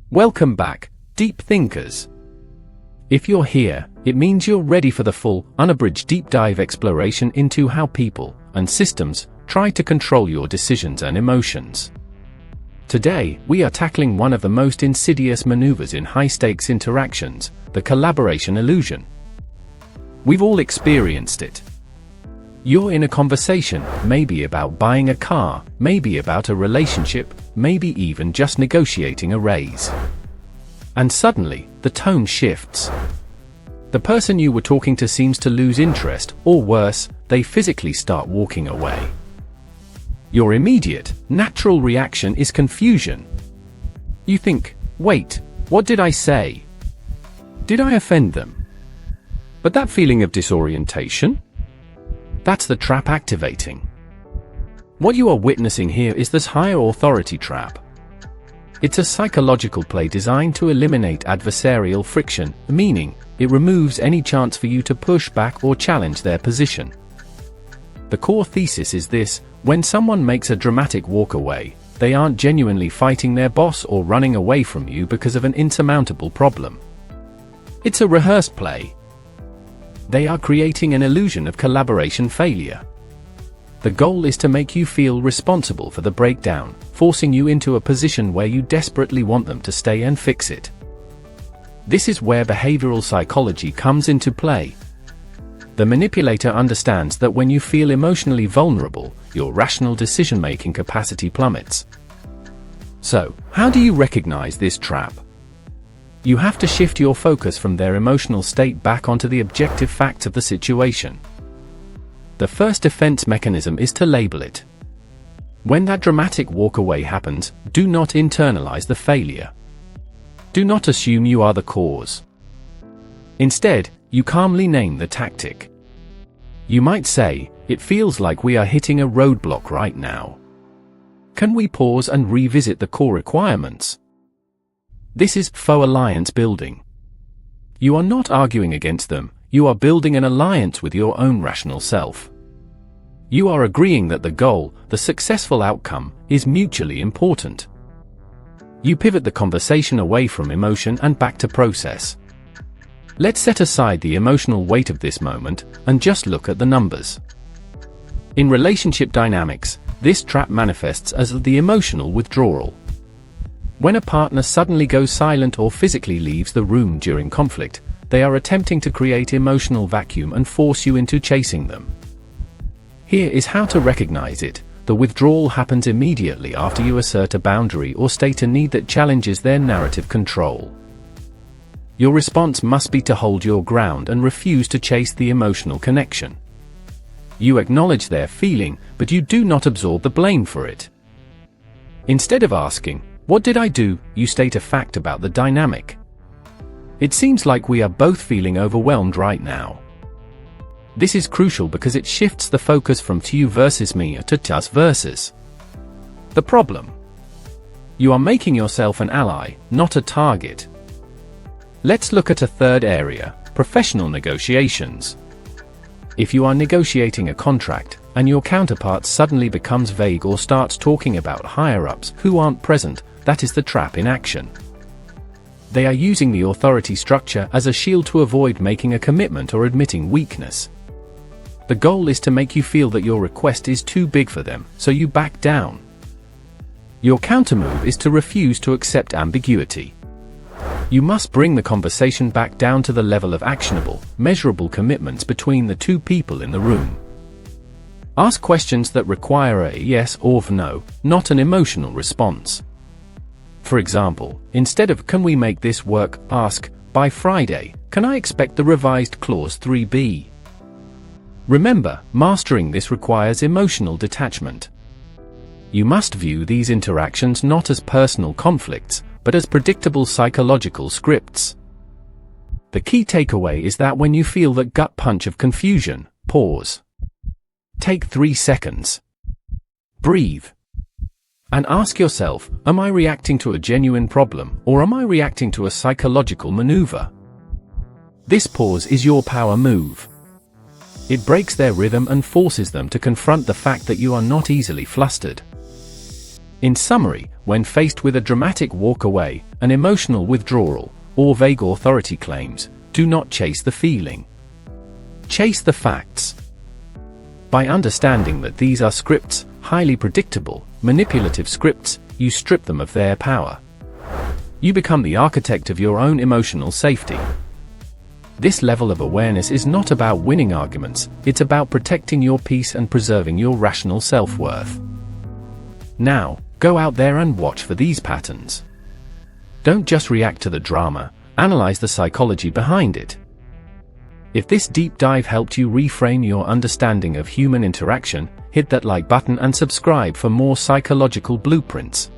Welcome back, deep thinkers. If you're here, it means you're ready for the full, unabridged deep dive exploration into how people and systems try to control your decisions and emotions. Today, we are tackling one of the most insidious maneuvers in high-stakes interactions, the collaboration illusion. We've all experienced it. You're in a conversation, maybe about buying a car, maybe about a relationship, maybe even just negotiating a raise. And suddenly, the tone shifts. The person you were talking to seems to lose interest, or worse, they physically start walking away. Your immediate, natural reaction is confusion. You think, wait, what did I say? Did I offend them? But that feeling of disorientation? That's the trap activating. What you are witnessing here is this higher authority trap. It's a psychological play designed to eliminate adversarial friction, meaning, it removes any chance for you to push back or challenge their position. The core thesis is this: when someone makes a dramatic walk away, they aren't genuinely fighting their boss or running away from you because of an insurmountable problem. It's a rehearsed play. They are creating an illusion of collaboration failure. The goal is to make you feel responsible for the breakdown, forcing you into a position where you desperately want them to stay and fix it. This is where behavioral psychology comes into play. The manipulator understands that when you feel emotionally vulnerable, your rational decision-making capacity plummets. So, how do you recognize this trap? You have to shift your focus from their emotional state back onto the objective facts of the situation. The first defense mechanism is to label it. When that dramatic walk-away happens, do not internalize the failure. Do not assume you are the cause. Instead, you calmly name the tactic. You might say, "It feels like we are hitting a roadblock right now. Can we pause and revisit the core requirements?" This is faux alliance building. You are not arguing against them, you are building an alliance with your own rational self. You are agreeing that the goal, the successful outcome, is mutually important. You pivot the conversation away from emotion and back to process. Let's set aside the emotional weight of this moment and just look at the numbers. In relationship dynamics, this trap manifests as the emotional withdrawal. When a partner suddenly goes silent or physically leaves the room during conflict, they are attempting to create emotional vacuum and force you into chasing them. Here is how to recognize it. The withdrawal happens immediately after you assert a boundary or state a need that challenges their narrative control. Your response must be to hold your ground and refuse to chase the emotional connection. You acknowledge their feeling, but you do not absorb the blame for it. Instead of asking, "What did I do?" you state a fact about the dynamic. "It seems like we are both feeling overwhelmed right now." This is crucial because it shifts the focus from you versus me to us versus the problem. You are making yourself an ally, not a target. Let's look at a third area: professional negotiations. If you are negotiating a contract, and your counterpart suddenly becomes vague or starts talking about higher-ups who aren't present, that is the trap in action. They are using the authority structure as a shield to avoid making a commitment or admitting weakness. The goal is to make you feel that your request is too big for them, so you back down. Your countermove is to refuse to accept ambiguity. You must bring the conversation back down to the level of actionable, measurable commitments between the two people in the room. Ask questions that require a yes or no, not an emotional response. For example, instead of "Can we make this work?" ask, "By Friday, can I expect the revised clause 3B?" Remember, mastering this requires emotional detachment. You must view these interactions not as personal conflicts, but as predictable psychological scripts. The key takeaway is that when you feel that gut punch of confusion, pause. Take 3 seconds. Breathe. And ask yourself, am I reacting to a genuine problem, or am I reacting to a psychological maneuver? This pause is your power move. It breaks their rhythm and forces them to confront the fact that you are not easily flustered. In summary, when faced with a dramatic walk away, an emotional withdrawal, or vague authority claims, do not chase the feeling. Chase the facts. By understanding that these are scripts, highly predictable, manipulative scripts, you strip them of their power. You become the architect of your own emotional safety. This level of awareness is not about winning arguments, it's about protecting your peace and preserving your rational self-worth. Now, go out there and watch for these patterns. Don't just react to the drama, analyze the psychology behind it. If this deep dive helped you reframe your understanding of human interaction, hit that like button and subscribe for more psychological blueprints.